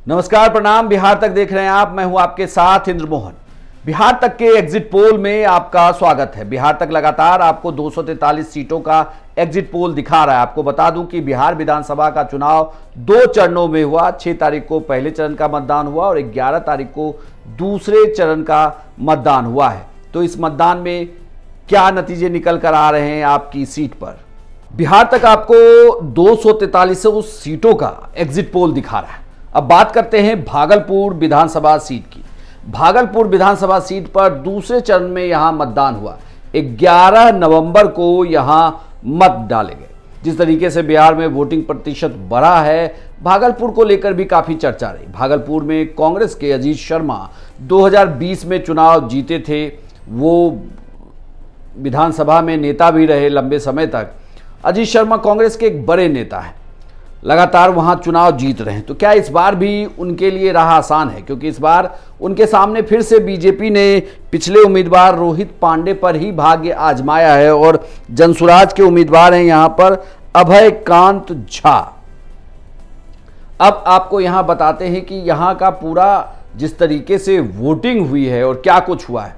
नमस्कार, प्रणाम। बिहार तक देख रहे हैं आप, मैं हूं आपके साथ इंद्र मोहन। बिहार तक के एग्जिट पोल में आपका स्वागत है। बिहार तक लगातार आपको 243 सीटों का एग्जिट पोल दिखा रहा है। आपको बता दूं कि बिहार विधानसभा का चुनाव 2 चरणों में हुआ। 6 तारीख को पहले चरण का मतदान हुआ और 11 तारीख को दूसरे चरण का मतदान हुआ है। तो इस मतदान में क्या नतीजे निकल कर आ रहे हैं आपकी सीट पर? बिहार तक आपको 243 सीटों का एग्जिट पोल दिखा रहा है। अब बात करते हैं भागलपुर विधानसभा सीट की। भागलपुर विधानसभा सीट पर दूसरे चरण में यहां मतदान हुआ। 11 नवंबर को यहां मत डाले गए। जिस तरीके से बिहार में वोटिंग प्रतिशत बढ़ा है, भागलपुर को लेकर भी काफी चर्चा रही। भागलपुर में कांग्रेस के अजीत शर्मा 2020 में चुनाव जीते थे। वो विधानसभा में नेता भी रहे लंबे समय तक। अजीत शर्मा कांग्रेस के एक बड़े नेता हैं, लगातार वहां चुनाव जीत रहे हैं। तो क्या इस बार भी उनके लिए राह आसान है? क्योंकि इस बार उनके सामने फिर से बीजेपी ने पिछले उम्मीदवार रोहित पांडे पर ही भाग्य आजमाया है और जनसुराज के उम्मीदवार हैं यहां पर अभय कांत झा। अब आपको यहां बताते हैं कि यहां का पूरा जिस तरीके से वोटिंग हुई है और क्या कुछ हुआ है।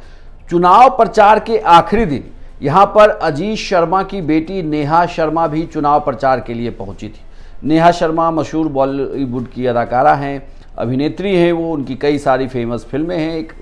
चुनाव प्रचार के आखिरी दिन यहां पर अजीत शर्मा की बेटी नेहा शर्मा भी चुनाव प्रचार के लिए पहुंची थी। नेहा शर्मा मशहूर बॉलीवुड की अदाकारा हैं, अभिनेत्री हैं। वो उनकी कई सारी फेमस फिल्में हैं, एक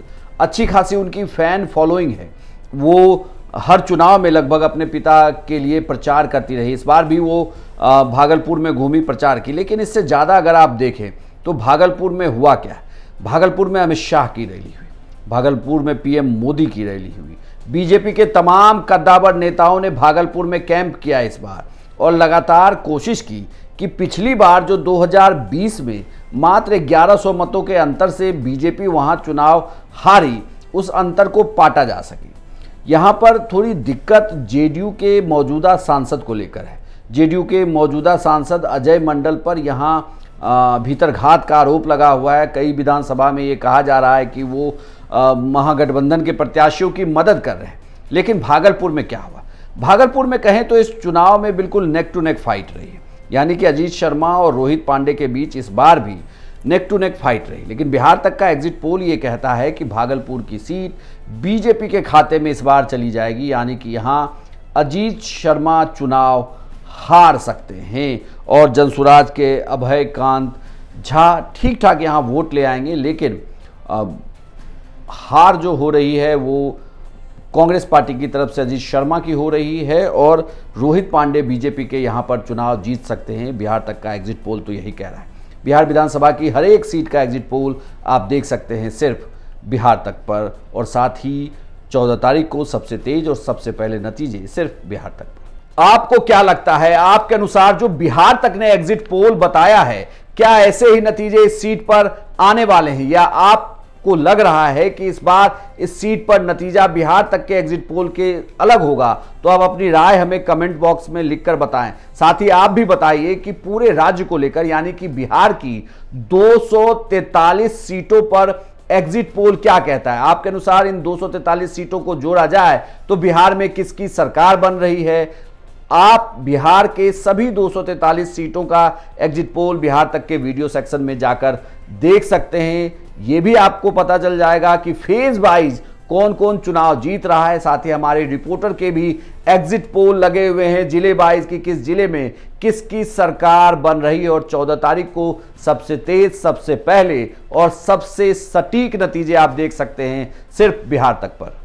अच्छी खासी उनकी फैन फॉलोइंग है। वो हर चुनाव में लगभग अपने पिता के लिए प्रचार करती रही। इस बार भी वो भागलपुर में घूमी, प्रचार की। लेकिन इससे ज़्यादा अगर आप देखें तो भागलपुर में हुआ क्या है। भागलपुर में अमित शाह की रैली हुई, भागलपुर में पीएम मोदी की रैली हुई। बीजेपी के तमाम कद्दावर नेताओं ने भागलपुर में कैंप किया इस बार और लगातार कोशिश की कि पिछली बार जो 2020 में मात्र 1100 मतों के अंतर से बीजेपी वहां चुनाव हारी, उस अंतर को पाटा जा सके। यहां पर थोड़ी दिक्कत जेडीयू के मौजूदा सांसद को लेकर है। जेडीयू के मौजूदा सांसद अजय मंडल पर यहां भीतरघात का आरोप लगा हुआ है। कई विधानसभा में ये कहा जा रहा है कि वो महागठबंधन के प्रत्याशियों की मदद कर रहे हैं। लेकिन भागलपुर में क्या हुआ? भागलपुर में कहें तो इस चुनाव में बिल्कुल नेक टू नेक फाइट रही है। यानी कि अजीत शर्मा और रोहित पांडे के बीच इस बार भी नेक टू नेक फाइट रही। लेकिन बिहार तक का एग्जिट पोल ये कहता है कि भागलपुर की सीट बीजेपी के खाते में इस बार चली जाएगी। यानी कि यहां अजीत शर्मा चुनाव हार सकते हैं और जनसुराज के अभय कांत झा ठीक ठाक यहां वोट ले आएंगे। लेकिन हार जो हो रही है वो कांग्रेस पार्टी की तरफ से अजीत शर्मा की हो रही है और रोहित पांडे बीजेपी के यहां पर चुनाव जीत सकते हैं। बिहार तक का एग्जिट पोल तो यही कह रहा है। बिहार विधानसभा की हर एक सीट का एग्जिट पोल आप देख सकते हैं सिर्फ बिहार तक पर, और साथ ही 14 तारीख को सबसे तेज और सबसे पहले नतीजे सिर्फ बिहार तक पर। आपको क्या लगता है? आपके अनुसार जो बिहार तक ने एग्जिट पोल बताया है, क्या ऐसे ही नतीजे इस सीट पर आने वाले हैं, या आप को लग रहा है कि इस बार इस सीट पर नतीजा बिहार तक के एग्जिट पोल के अलग होगा? तो आप अपनी राय हमें कमेंट बॉक्स में लिखकर बताएं। साथ ही आप भी बताइए कि पूरे राज्य को लेकर, यानी कि बिहार की 243 सीटों पर एग्जिट पोल क्या कहता है। आपके अनुसार इन 243 सीटों को जोड़ा जाए तो बिहार में किसकी सरकार बन रही है? आप बिहार के सभी 243 सीटों का एग्जिट पोल बिहार तक के वीडियो सेक्शन में जाकर देख सकते हैं। यह भी आपको पता चल जाएगा कि फेज वाइज कौन कौन चुनाव जीत रहा है। साथ ही हमारे रिपोर्टर के भी एग्जिट पोल लगे हुए हैं जिले वाइज की किस जिले में किसकी सरकार बन रही है। और 14 तारीख को सबसे तेज, सबसे पहले और सबसे सटीक नतीजे आप देख सकते हैं सिर्फ बिहार तक पर।